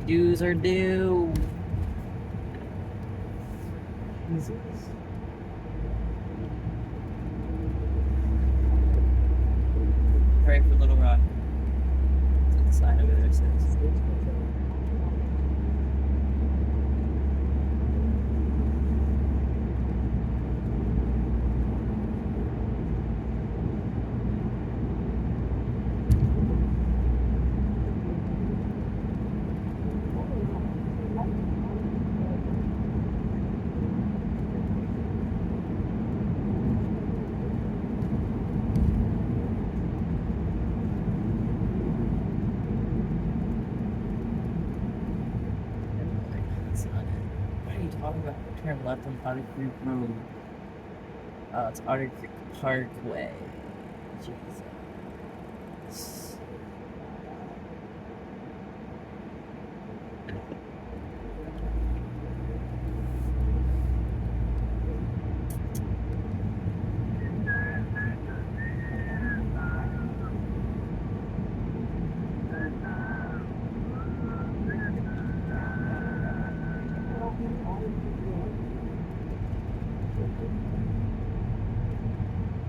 Dues are due. Jesus. Pray for Little Rock. That's what the sign over there says. That's not it. What are you talking about? Turn left on Otter Creek Road. It's Otter Creek Parkway. Jesus.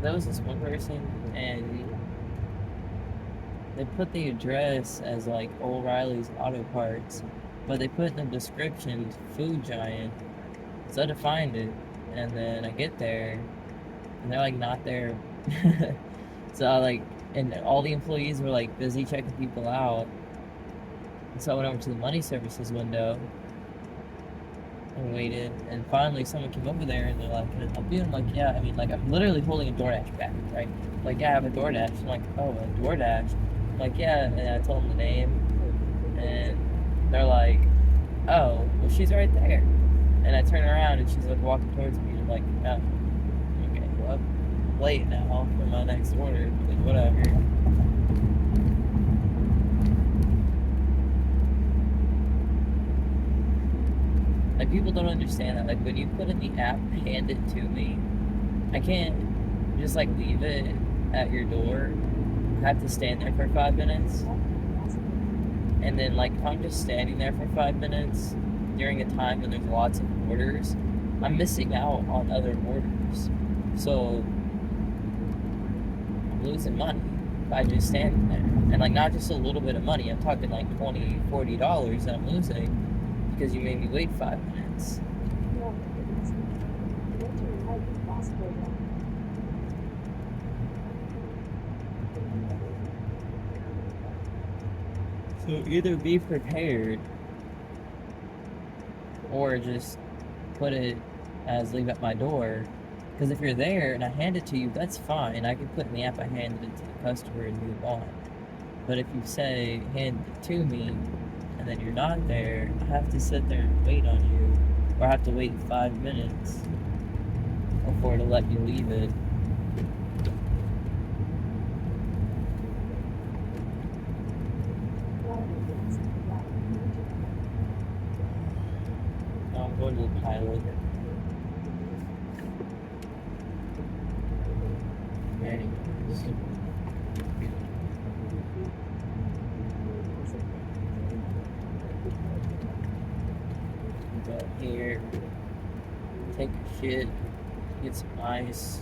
That was this one person, and they put the address as like O'Reilly's Auto Parts, but they put in the description Food Giant. So I had to find it, and then I get there, and they're like not there. So I like, and all the employees were like busy checking people out. And so I went over to the money services window and waited, and finally someone came over there and they're like, "Can I help you?" I'm like, "Yeah." I mean, like, I'm literally holding a DoorDash bag, right? Like, "Yeah, I have a DoorDash." I'm like, "Oh, a DoorDash?" I'm like, "Yeah," and I told them the name, and they're like, "Oh, well, she's right there." And I turn around and she's like walking towards me, and I'm like, "Oh, okay, well, I'm late now for my next order, but whatever." Like, people don't understand that. Like, when you put in the app, hand it to me, I can't just like leave it at your door. I have to stand there for 5 minutes. And then, like, if I'm just standing there for 5 minutes during a time when there's lots of orders, I'm missing out on other orders. So I'm losing money by just standing there. And, like, not just a little bit of money, I'm talking like $20, $40 that I'm losing because you made me wait 5 minutes. So either be prepared or just put it as leave at my door. Because if you're there and I hand it to you, that's fine. I can put in the app I handed it to the customer and move on. But if you say hand it to me and then you're not there, I have to sit there and wait on you, or I have to wait 5 minutes before to let you leave it. Now I'm going to the pilot. Anyways. Go here, take a shit, get some ice,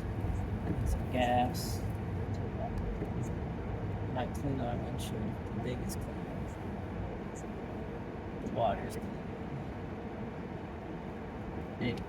get some gas. Might clean our windshield. The thing is clean. The water's clean. Anyways.